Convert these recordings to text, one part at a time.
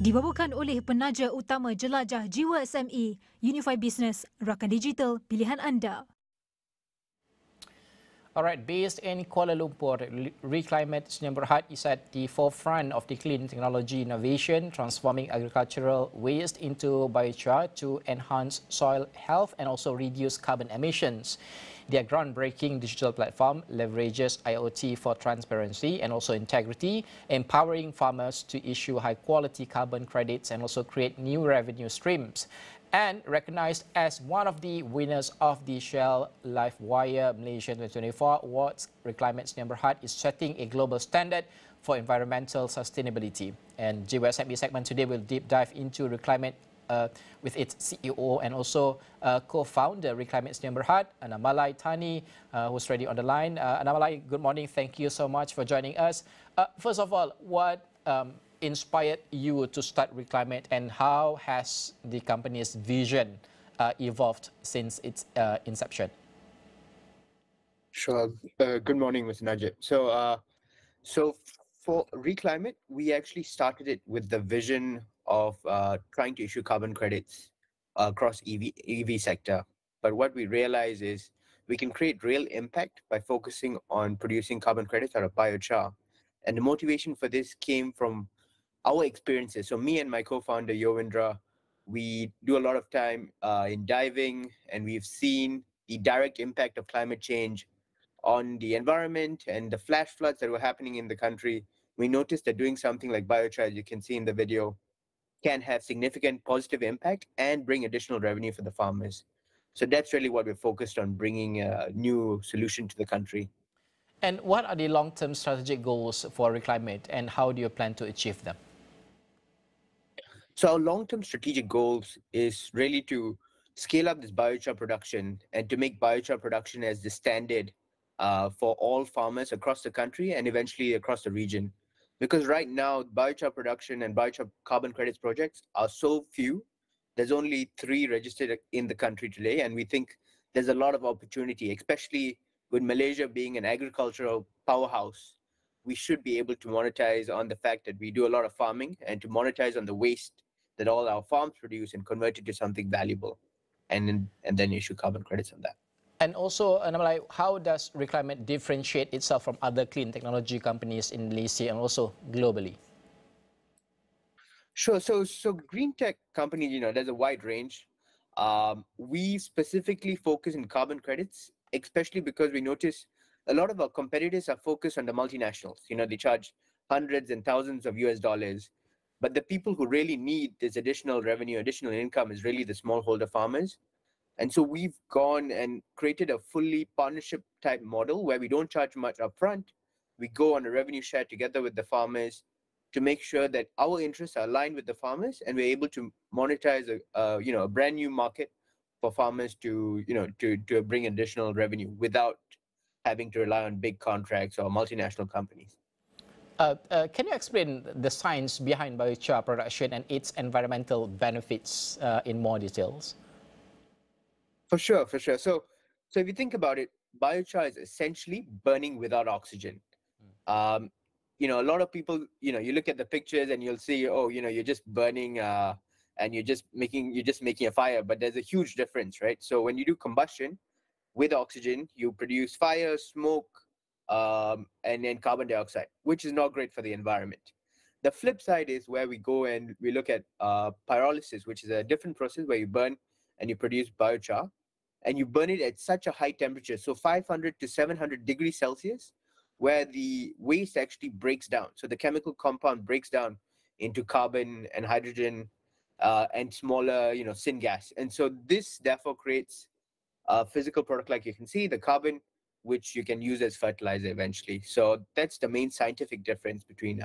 Dibawakan oleh penaja utama jelajah Jiwa SME, Unify Business, rakan digital pilihan anda. Alright, based in Kuala Lumpur, Reclimate Sdn Bhd is at the forefront of the clean technology innovation, transforming agricultural waste into biochar to enhance soil health and also reduce carbon emissions. Their groundbreaking digital platform leverages IoT for transparency and also integrity, empowering farmers to issue high-quality carbon credits and also create new revenue streams. And recognized as one of the winners of the Shell LiveWire Malaysia 2024 Awards, Reclimate Sdn Bhd is setting a global standard for environmental sustainability. And Jiwa SME segment today will deep dive into Reclimate with its CEO and also co-founder Reclimate Sdn Bhd, Anamalai Tani, who's ready on the line. Anamalai, good morning. Thank you so much for joining us. First of all, what inspired you to start Reclimate, and how has the company's vision evolved since its inception? Sure. Good morning, Mr. Najib. So for Reclimate, we actually started it with the vision of trying to issue carbon credits across EV sector. But what we realize is we can create real impact by focusing on producing carbon credits out of biochar. And the motivation for this came from our experiences. So me and my co-founder, Yovindra, we do a lot of time in diving, and we've seen the direct impact of climate change on the environment and the flash floods that were happening in the country. We noticed that doing something like biochar, as you can see in the video, can have significant positive impact and bring additional revenue for the farmers. So that's really what we're focused on, bringing a new solution to the country. And what are the long-term strategic goals for Reclimate, and how do you plan to achieve them? So our long-term strategic goals is really to scale up this biochar production and to make biochar production as the standard for all farmers across the country and eventually across the region. Because right now, biochar production and biochar carbon credits projects are so few. There's only 3 registered in the country today, and we think there's a lot of opportunity, especially with Malaysia being an agricultural powerhouse. We should be able to monetize on the fact that we do a lot of farming, and to monetize on the waste that all our farms produce and convert it to something valuable, and then issue carbon credits on that. And also, Anamalai, how does Reclimate differentiate itself from other clean technology companies in Malaysia and also globally? Sure. So green tech companies, there's a wide range. We specifically focus in carbon credits, especially because we notice a lot of our competitors are focused on the multinationals. They charge hundreds and thousands of US dollars. But the people who really need this additional revenue, additional income, is really the smallholder farmers. And so we've gone and created a fully partnership type model where we don't charge much upfront. We go on a revenue share together with the farmers to make sure that our interests are aligned with the farmers, and we're able to monetize a brand new market for farmers to bring additional revenue without having to rely on big contracts or multinational companies. Can you explain the science behind biochar production and its environmental benefits in more details? For sure. So if you think about it, biochar is essentially burning without oxygen. A lot of people, you look at the pictures and you'll see, you're just burning and you're just making a fire, but there's a huge difference, right? So when you do combustion with oxygen, you produce fire, smoke, and then carbon dioxide, which is not great for the environment. The flip side is where we go and we look at pyrolysis, which is a different process where you burn and you produce biochar, and you burn it at such a high temperature, so 500 to 700 degrees Celsius, where the waste actually breaks down. So the chemical compound breaks down into carbon and hydrogen and smaller, syngas. And so this therefore creates a physical product like you can see, the carbon, which you can use as fertilizer eventually. So that's the main scientific difference between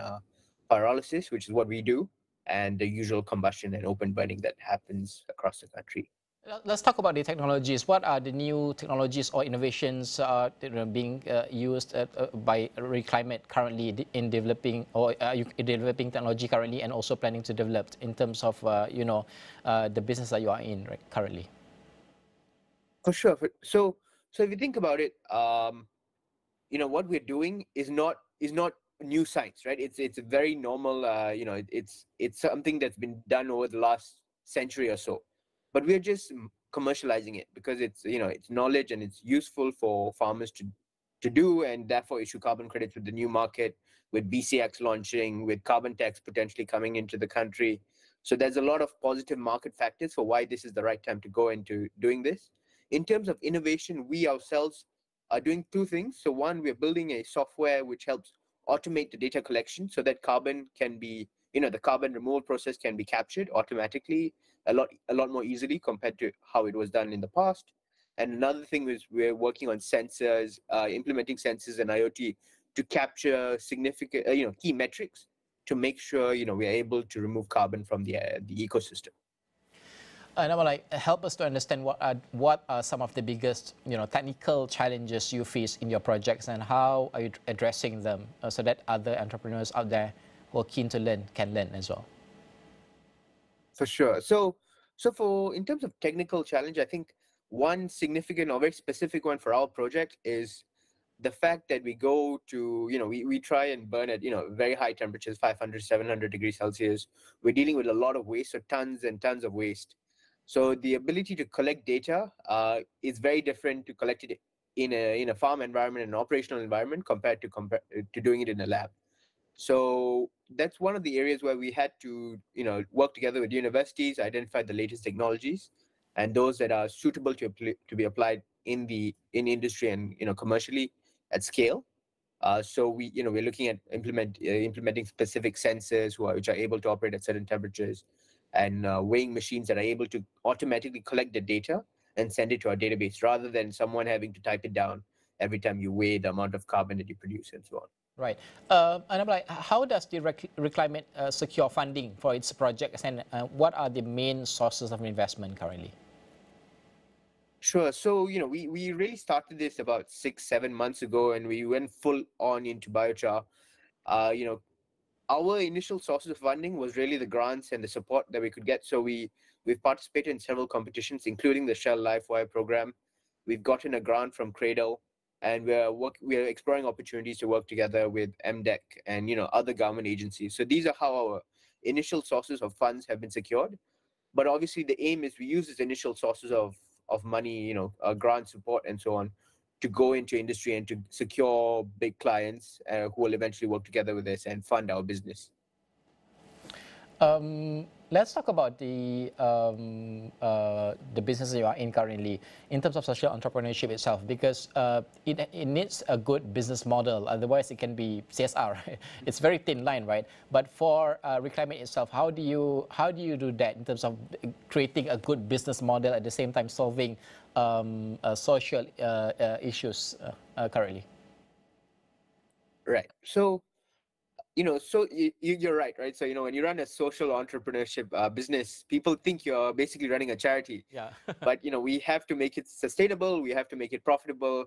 pyrolysis, which is what we do, and the usual combustion and open burning that happens across the country. Let's talk about the technologies. What are the new technologies or innovations being used by Reclimate currently in developing, or are you developing technology currently and also planning to develop in terms of the business that you are in currently? For sure. So if you think about it, what we're doing is not new science, right? It's a very normal, it's something that's been done over the last century or so, but we're just commercializing it because it's, it's knowledge and it's useful for farmers to do, and therefore issue carbon credits with the new market, with BCX launching, with carbon tax potentially coming into the country. So there's a lot of positive market factors for why this is the right time to go into doing this. In terms of innovation, we ourselves are doing two things. So one, we're building a software which helps automate the data collection so that carbon can be, the carbon removal process can be captured automatically a lot more easily compared to how it was done in the past. And another thing is we're working on sensors, implementing sensors and IoT to capture significant, key metrics to make sure, we're able to remove carbon from the ecosystem. And help us to understand what are some of the biggest, technical challenges you face in your projects, and how are you addressing them so that other entrepreneurs out there who are keen to learn can learn as well. For sure. So in terms of technical challenge, I think one significant or very specific one for our project is the fact that we go to, we try and burn at, very high temperatures, 500, 700 degrees Celsius. We're dealing with a lot of waste, so tons and tons of waste. So the ability to collect data is very different to collect it in a farm environment, an operational environment, compared to doing it in a lab. So that's one of the areas where we had to, work together with universities, identify the latest technologies, and those that are suitable to be applied in industry and, commercially at scale. So we're looking at implementing specific sensors which are able to operate at certain temperatures, and weighing machines that are able to automatically collect the data and send it to our database, rather than someone having to type it down every time you weigh the amount of carbon that you produce and so on. Right. And I'm like, how does the Reclimate secure funding for its projects, and what are the main sources of investment currently? Sure. So, we really started this about 6-7 months ago, and we went full on into biochar. Our initial sources of funding was really the grants and the support that we could get. So we've participated in several competitions, including the Shell LifeWire program. We've gotten a grant from Cradle, and we're exploring opportunities to work together with MDEC and other government agencies. So these are how our initial sources of funds have been secured. But obviously the aim is we use these initial sources of money, grant support and so on, to go into industry and to secure big clients who will eventually work together with us and fund our business. Let's talk about the business you are in currently in terms of social entrepreneurship itself, because it needs a good business model. Otherwise, it can be CSR. It's very thin line, right? But for Reclimate itself, how do you do that in terms of creating a good business model at the same time solving social issues currently? Right. So, you're right? So, when you run a social entrepreneurship business, people think you're basically running a charity. Yeah. But, we have to make it sustainable. We have to make it profitable.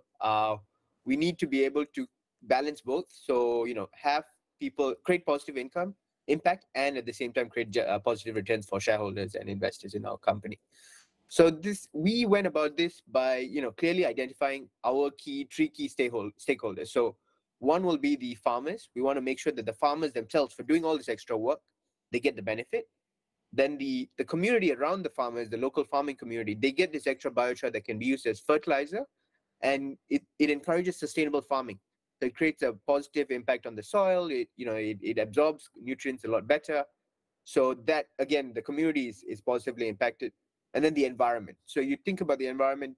We need to be able to balance both. So, have people create positive impact, and at the same time create positive returns for shareholders and investors in our company. So we went about this by, clearly identifying our three key stakeholders. So one will be the farmers. We want to make sure that the farmers themselves, for doing all this extra work, they get the benefit. Then the community around the farmers, the local farming community, they get this extra biochar that can be used as fertilizer, and it encourages sustainable farming. So it creates a positive impact on the soil. It absorbs nutrients a lot better. So that, again, the community is positively impacted. And then the environment. So you think about the environment,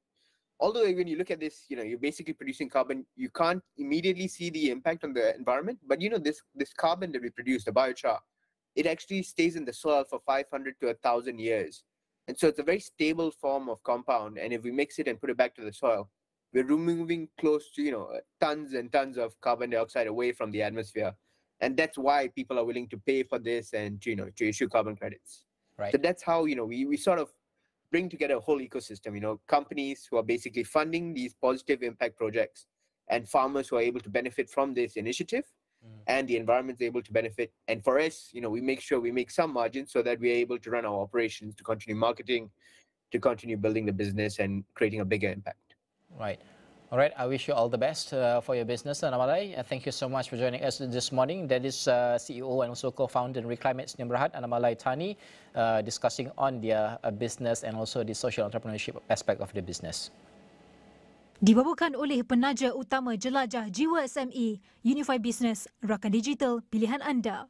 although when you look at this, you're basically producing carbon, you can't immediately see the impact on the environment. But this carbon that we produce, the biochar, it actually stays in the soil for 500 to 1,000 years. And so it's a very stable form of compound. And if we mix it and put it back to the soil, we're removing close to, tons and tons of carbon dioxide away from the atmosphere. And that's why people are willing to pay for this and, to issue carbon credits. Right. So that's how, we sort of bring together a whole ecosystem, companies who are basically funding these positive impact projects, and farmers who are able to benefit from this initiative, and the environment is able to benefit. And for us, we make sure we make some margin so that we're able to run our operations, to continue marketing, to continue building the business and creating a bigger impact. Right. All right, I wish you all the best for your business, Anamalai. Thank you so much for joining us this morning. That is CEO and also co-founder in Reclimate Sdn Bhd, Anamalai Tani, discussing on their business and also the social entrepreneurship aspect of the business. Dibawakan oleh penaja utama jelajah Jiwa SME, Unified Business, rakan digital pilihan anda.